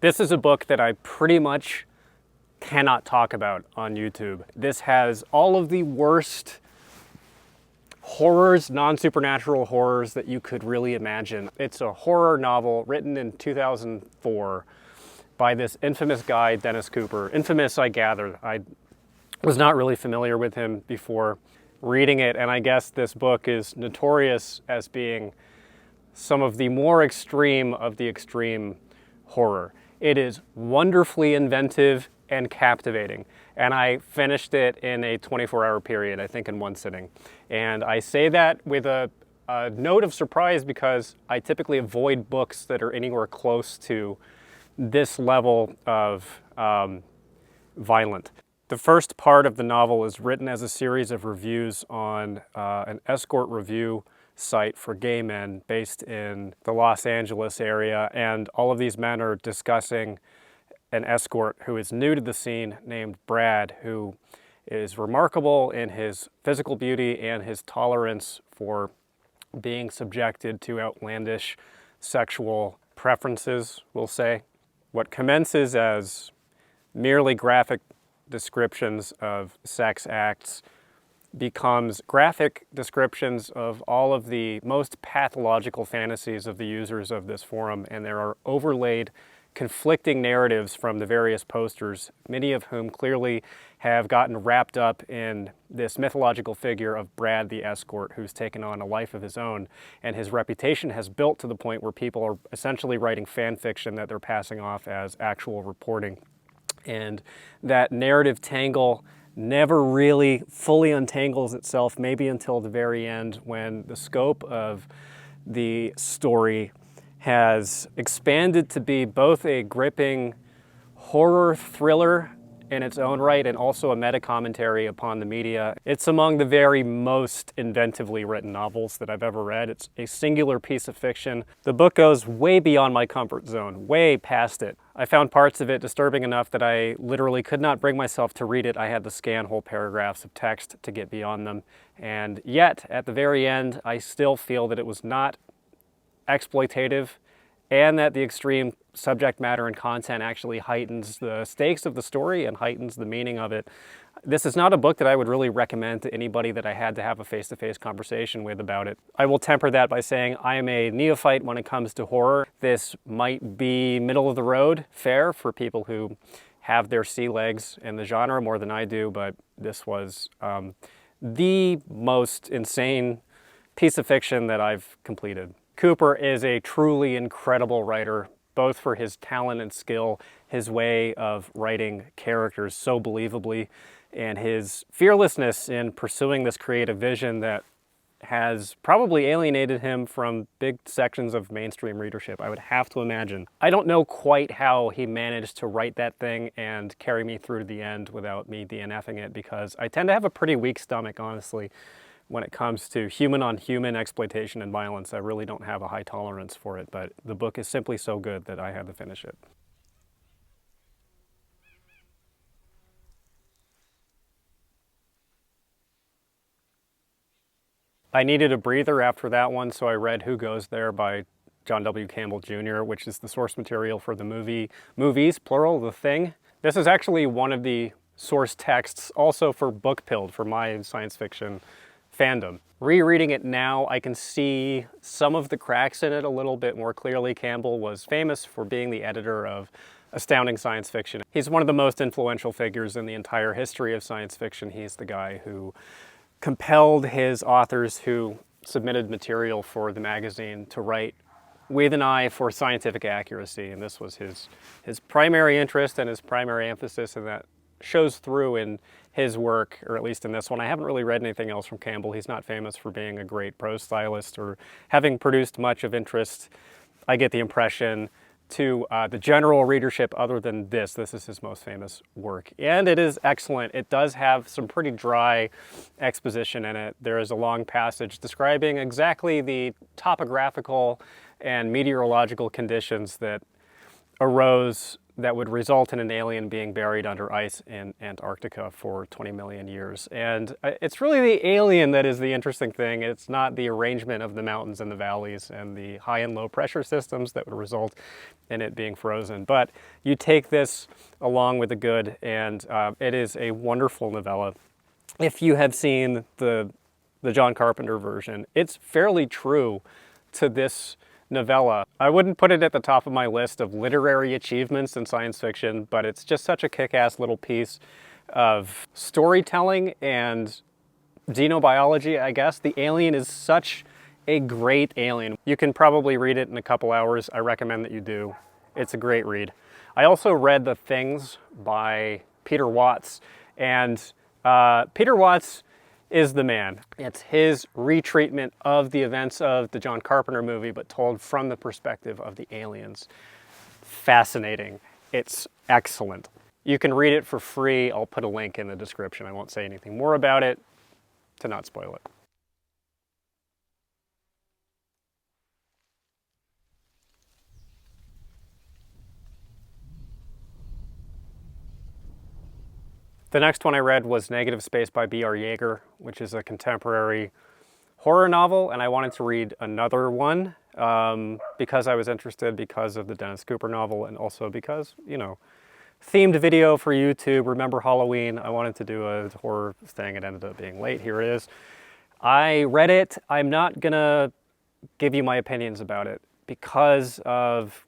This is a book that I pretty much cannot talk about on YouTube. This has all of the worst horrors, non-supernatural horrors that you could really imagine. It's a horror novel written in 2004 by this infamous guy, Dennis Cooper. Infamous, I gather. I was not really familiar with him before reading it, and I guess this book is notorious as being some of the more extreme of the extreme horror. It is wonderfully inventive and captivating, and I finished it in a 24-hour period, I think in one sitting. And I say that with a note of surprise because I typically avoid books that are anywhere close to this level of violent. The first part of the novel is written as a series of reviews on an escort review site for gay men based in the Los Angeles area, and all of these men are discussing an escort who is new to the scene named Brad, who is remarkable in his physical beauty and his tolerance for being subjected to outlandish sexual preferences, we'll say. What commences as merely graphic descriptions of sex acts becomes graphic descriptions of all of the most pathological fantasies of the users of this forum, and there are overlaid conflicting narratives from the various posters, many of whom clearly have gotten wrapped up in this mythological figure of Brad the escort, who's taken on a life of his own, and his reputation has built to the point where people are essentially writing fan fiction that they're passing off as actual reporting. And that narrative tangle never really fully untangles itself, maybe until the very end, when the scope of the story has expanded to be both a gripping horror thriller in its own right and also a meta-commentary upon the media. It's among the very most inventively written novels that I've ever read. It's a singular piece of fiction. The book goes way beyond my comfort zone, way past it. I found parts of it disturbing enough that I literally could not bring myself to read it. I had to scan whole paragraphs of text to get beyond them. And yet, at the very end, I still feel that it was not exploitative, and that the extreme subject matter and content actually heightens the stakes of the story and heightens the meaning of it. This is not a book that I would really recommend to anybody that I had to have a face-to-face conversation with about it. I will temper that by saying I am a neophyte when it comes to horror. This might be middle-of-the-road fare for people who have their sea legs in the genre more than I do, but this was the most insane piece of fiction that I've completed. Cooper is a truly incredible writer, both for his talent and skill, his way of writing characters so believably, and his fearlessness in pursuing this creative vision that has probably alienated him from big sections of mainstream readership, I would have to imagine. I don't know quite how he managed to write that thing and carry me through to the end without me DNFing it, because I tend to have a pretty weak stomach, honestly. When it comes to human-on-human exploitation and violence, I really don't have a high tolerance for it, but the book is simply so good that I had to finish it. I needed a breather after that one, so I read Who Goes There by John W. Campbell Jr., which is the source material for the movies, plural, The Thing. This is actually one of the source texts also for Bookpilled, for my science fiction fandom. Rereading it now, I can see some of the cracks in it a little bit more clearly. Campbell was famous for being the editor of astounding science fiction. He's one of the most influential figures in the entire history of science fiction. He's the guy who compelled his authors who submitted material for the magazine to write with an eye for scientific accuracy, and this was his primary interest and his primary emphasis, and that shows through in his work, or at least in this one. I haven't really read anything else from Campbell. He's not famous for being a great prose stylist or having produced much of interest, I get the impression, to the general readership other than this. This is his most famous work. And it is excellent. It does have some pretty dry exposition in it. There is a long passage describing exactly the topographical and meteorological conditions that arose that would result in an alien being buried under ice in Antarctica for 20 million years. And it's really the alien that is the interesting thing. It's not the arrangement of the mountains and the valleys and the high and low pressure systems that would result in it being frozen. But you take this along with the good, and it is a wonderful novella. If you have seen the John Carpenter version, it's fairly true to this novella. I wouldn't put it at the top of my list of literary achievements in science fiction, but it's just such a kick-ass little piece of storytelling and xenobiology, I guess. The alien is such a great alien. You can probably read it in a couple hours. I recommend that you do. It's a great read. I also read The Things by Peter Watts, and Peter Watts is the man. It's his retreatment of the events of the John Carpenter movie, but told from the perspective of the aliens. Fascinating. It's excellent. You can read it for free. I'll put a link in the description. I won't say anything more about it to not spoil it. The next one I read was Negative Space by B.R. Yeager, which is a contemporary horror novel, and I wanted to read another one because I was interested because of the Dennis Cooper novel, and also because, you know, themed video for YouTube. Remember Halloween? I wanted to do a horror thing. It ended up being late. Here it is. I read it. I'm not gonna give you my opinions about it because of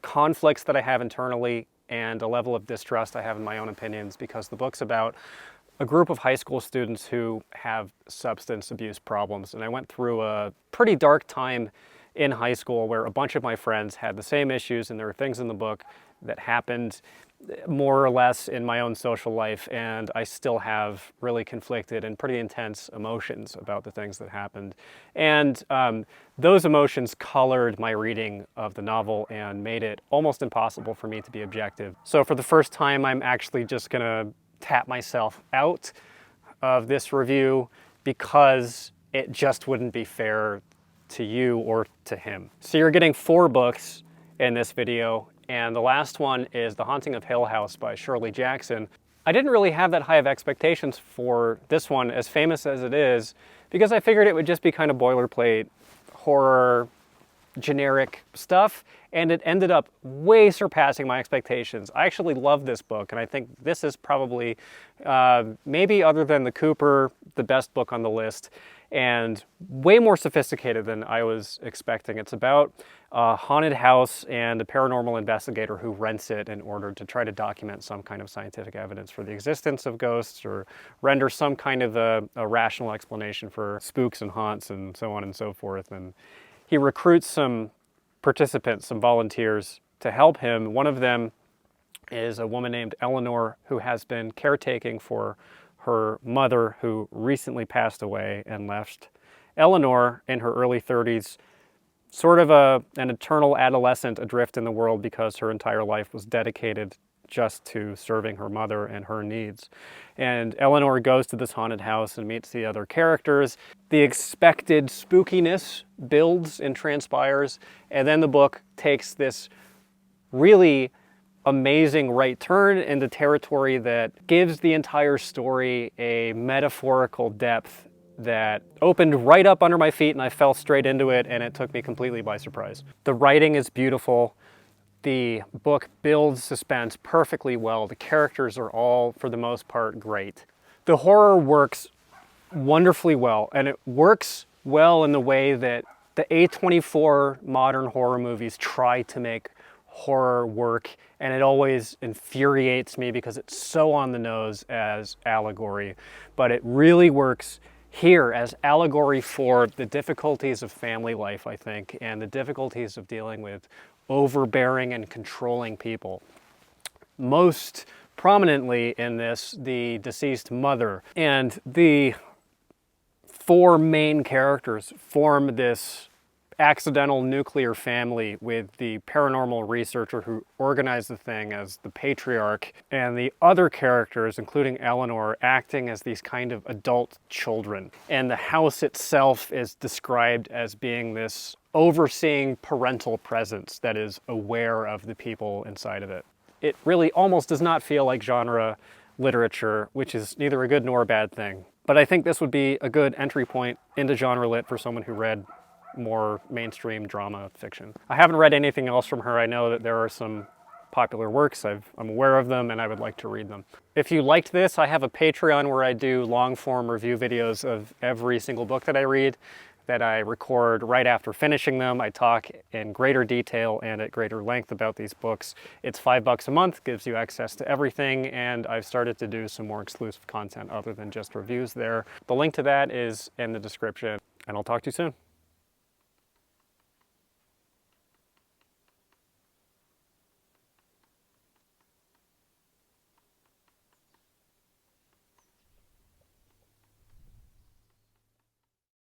conflicts that I have internally and a level of distrust I have in my own opinions, because the book's about a group of high school students who have substance abuse problems. And I went through a pretty dark time in high school where a bunch of my friends had the same issues, and there were things in the book that happened more or less in my own social life, and I still have really conflicted and pretty intense emotions about the things that happened. And those emotions colored my reading of the novel and made it almost impossible for me to be objective. So for the first time, I'm actually just gonna tap myself out of this review because it just wouldn't be fair to you or to him. So you're getting 4 books in this video, and the last one is The Haunting of Hill House by Shirley Jackson. I didn't really have that high of expectations for this one, as famous as it is, because I figured it would just be kind of boilerplate horror, generic stuff, and it ended up way surpassing my expectations. I actually love this book, and I think this is probably, maybe other than the Cooper, the best book on the list, and way more sophisticated than I was expecting. It's about a haunted house and a paranormal investigator who rents it in order to try to document some kind of scientific evidence for the existence of ghosts, or render some kind of a rational explanation for spooks and haunts and so on and so forth. And he recruits some participants, some volunteers, to help him. One of them is a woman named Eleanor, who has been caretaking for her mother, who recently passed away and left Eleanor in her early 30s, sort of an eternal adolescent adrift in the world because her entire life was dedicated just to serving her mother and her needs. And Eleanor goes to this haunted house and meets the other characters. The expected spookiness builds and transpires, and then the book takes this really amazing right turn into territory that gives the entire story a metaphorical depth that opened right up under my feet, and I fell straight into it, and it took me completely by surprise. The writing is beautiful. The book builds suspense perfectly well. The characters are all, for the most part, great. The horror works wonderfully well, and it works well in the way that the A24 modern horror movies try to make horror work, and it always infuriates me because it's so on the nose as allegory. But it really works here as allegory for the difficulties of family life, I think, and the difficulties of dealing with overbearing and controlling people. Most prominently in this, the deceased mother. And the 4 main characters form this accidental nuclear family, with the paranormal researcher who organized the thing as the patriarch, and the other characters, including Eleanor, acting as these kind of adult children. And the house itself is described as being this overseeing parental presence that is aware of the people inside of it. it really almost does not feel like genre literature, which is neither a good nor a bad thing. But I think this would be a good entry point into genre lit for someone who read more mainstream drama fiction. I haven't read anything else from her. I know that there are some popular works. I'm aware of them and I would like to read them. If you liked this, I have a Patreon where I do long form review videos of every single book that I read, that I record right after finishing them. I talk in greater detail and at greater length about these books. It's $5 a month, gives you access to everything, and I've started to do some more exclusive content other than just reviews there. The link to that is in the description, and I'll talk to you soon.